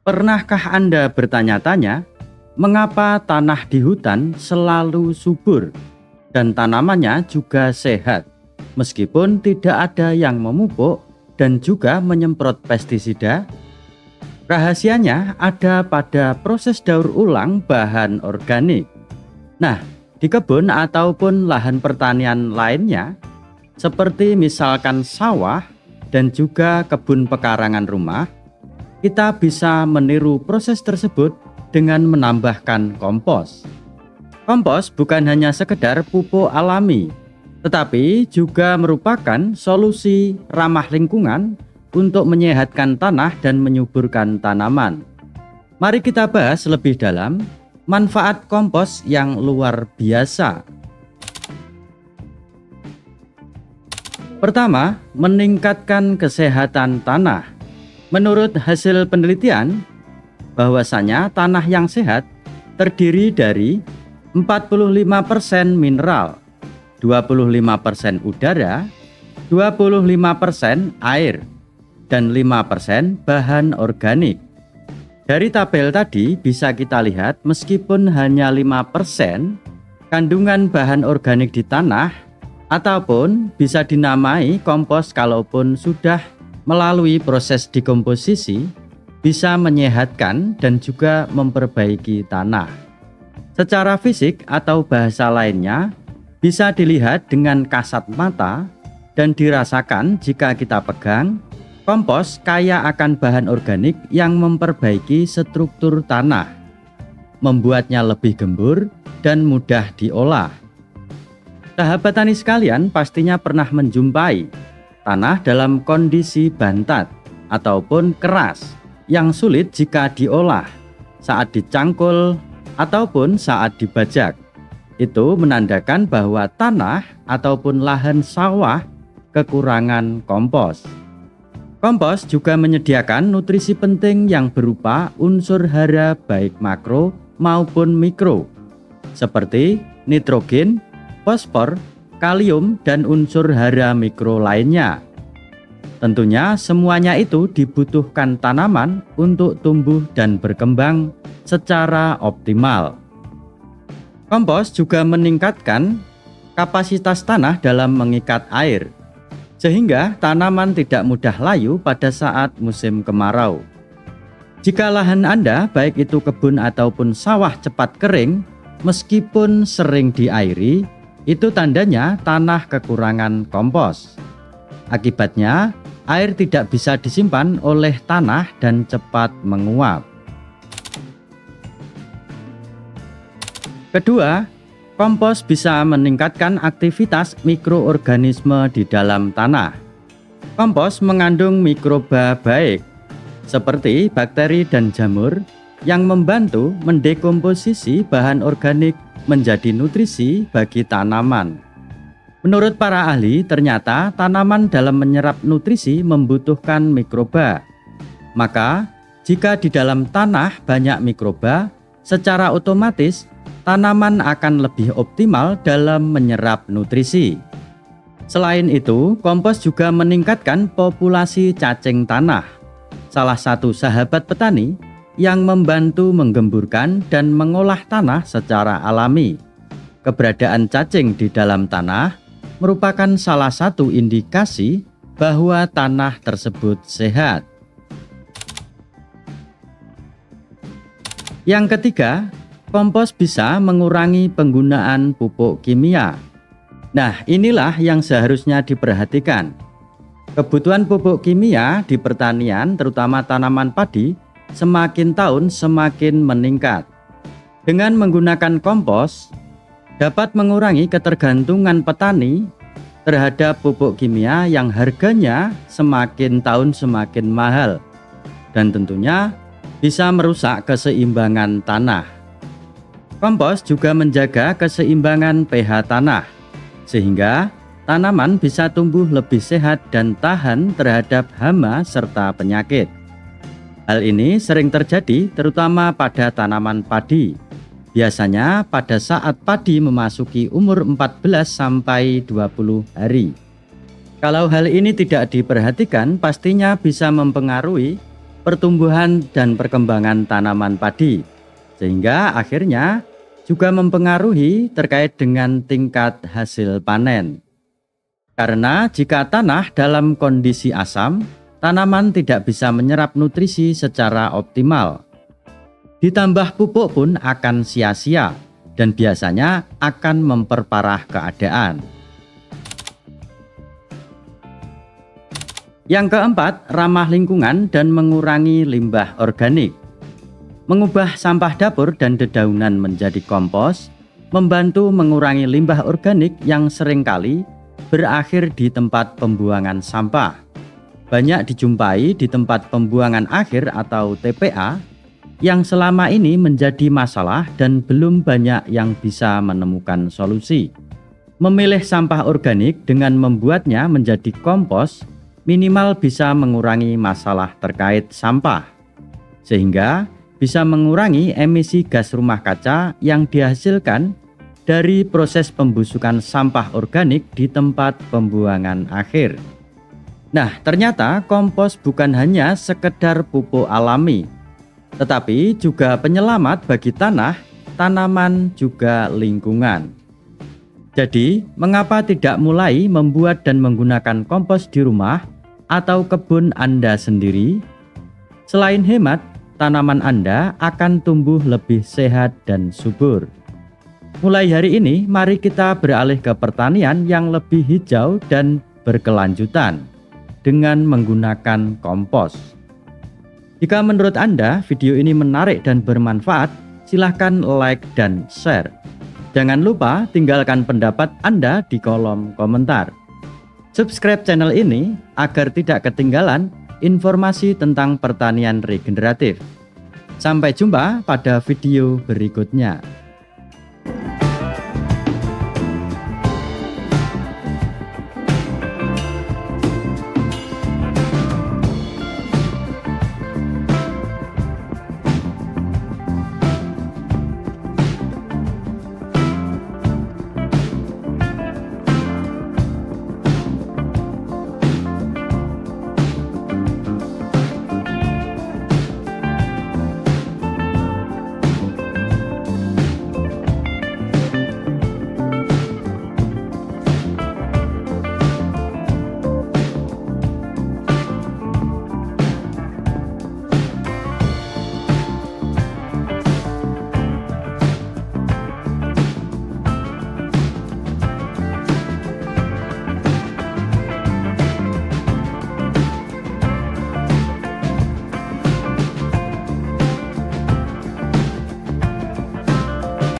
Pernahkah Anda bertanya-tanya, mengapa tanah di hutan selalu subur dan tanamannya juga sehat, meskipun tidak ada yang memupuk dan juga menyemprot pestisida? Rahasianya ada pada proses daur ulang bahan organik. Nah, di kebun ataupun lahan pertanian lainnya, seperti misalkan sawah dan juga kebun pekarangan rumah, kita bisa meniru proses tersebut dengan menambahkan kompos. Kompos bukan hanya sekedar pupuk alami, tetapi juga merupakan solusi ramah lingkungan untuk menyehatkan tanah dan menyuburkan tanaman. Mari kita bahas lebih dalam manfaat kompos yang luar biasa. Pertama, meningkatkan kesehatan tanah. Menurut hasil penelitian, bahwasanya tanah yang sehat terdiri dari 45% mineral, 25% udara, 25% air, dan 5% bahan organik. Dari tabel tadi bisa kita lihat meskipun hanya 5% kandungan bahan organik di tanah ataupun bisa dinamai kompos kalaupun sudah melalui proses dekomposisi, bisa menyehatkan dan juga memperbaiki tanah. Secara fisik atau bahasa lainnya bisa dilihat dengan kasat mata dan dirasakan jika kita pegang. Kompos kaya akan bahan organik yang memperbaiki struktur tanah, membuatnya lebih gembur dan mudah diolah. Sahabat tani sekalian pastinya pernah menjumpai tanah dalam kondisi bantat ataupun keras yang sulit jika diolah saat dicangkul ataupun saat dibajak. Itu menandakan bahwa tanah ataupun lahan sawah kekurangan kompos. Kompos juga menyediakan nutrisi penting yang berupa unsur hara baik makro maupun mikro, seperti nitrogen, fosfor, kalium, dan unsur hara mikro lainnya. Tentunya semuanya itu dibutuhkan tanaman untuk tumbuh dan berkembang secara optimal. Kompos juga meningkatkan kapasitas tanah dalam mengikat air, sehingga tanaman tidak mudah layu pada saat musim kemarau. Jika lahan Anda, baik itu kebun ataupun sawah, cepat kering, meskipun sering diairi, itu tandanya tanah kekurangan kompos. Akibatnya, air tidak bisa disimpan oleh tanah dan cepat menguap. Kedua, kompos bisa meningkatkan aktivitas mikroorganisme di dalam tanah. Kompos mengandung mikroba baik, seperti bakteri dan jamur, yang membantu mendekomposisi bahan organik menjadi nutrisi bagi tanaman. Menurut para ahli, ternyata tanaman dalam menyerap nutrisi membutuhkan mikroba. Maka, jika di dalam tanah banyak mikroba, secara otomatis tanaman akan lebih optimal dalam menyerap nutrisi. Selain itu, kompos juga meningkatkan populasi cacing tanah, salah satu sahabat petani yang membantu menggemburkan dan mengolah tanah secara alami. Keberadaan cacing di dalam tanah merupakan salah satu indikasi bahwa tanah tersebut sehat. Yang ketiga, kompos bisa mengurangi penggunaan pupuk kimia. Nah, inilah yang seharusnya diperhatikan. Kebutuhan pupuk kimia di pertanian, terutama tanaman padi, semakin tahun semakin meningkat. Dengan menggunakan kompos, dapat mengurangi ketergantungan petani terhadap pupuk kimia yang harganya semakin tahun semakin mahal, dan tentunya bisa merusak keseimbangan tanah. Kompos juga menjaga keseimbangan pH tanah, sehingga tanaman bisa tumbuh lebih sehat dan tahan terhadap hama serta penyakit. Hal ini sering terjadi terutama pada tanaman padi, biasanya pada saat padi memasuki umur 14-20 hari. Kalau hal ini tidak diperhatikan, pastinya bisa mempengaruhi pertumbuhan dan perkembangan tanaman padi, sehingga akhirnya juga mempengaruhi terkait dengan tingkat hasil panen. Karena jika tanah dalam kondisi asam, tanaman tidak bisa menyerap nutrisi secara optimal. Ditambah pupuk pun akan sia-sia dan biasanya akan memperparah keadaan. Yang keempat, ramah lingkungan dan mengurangi limbah organik. Mengubah sampah dapur dan dedaunan menjadi kompos, membantu mengurangi limbah organik yang seringkali berakhir di tempat pembuangan sampah. Banyak dijumpai di tempat pembuangan akhir atau TPA yang selama ini menjadi masalah dan belum banyak yang bisa menemukan solusi. Memilih sampah organik dengan membuatnya menjadi kompos minimal bisa mengurangi masalah terkait sampah, sehingga bisa mengurangi emisi gas rumah kaca yang dihasilkan dari proses pembusukan sampah organik di tempat pembuangan akhir. Nah, ternyata kompos bukan hanya sekedar pupuk alami, tetapi juga penyelamat bagi tanah, tanaman, juga lingkungan. Jadi, mengapa tidak mulai membuat dan menggunakan kompos di rumah atau kebun Anda sendiri? Selain hemat, tanaman Anda akan tumbuh lebih sehat dan subur. Mulai hari ini, mari kita beralih ke pertanian yang lebih hijau dan berkelanjutan dengan menggunakan kompos. Jika menurut Anda video ini menarik dan bermanfaat, silahkan like dan share. Jangan lupa tinggalkan pendapat Anda di kolom komentar. Subscribe channel ini agar tidak ketinggalan informasi tentang pertanian regeneratif. Sampai jumpa pada video berikutnya.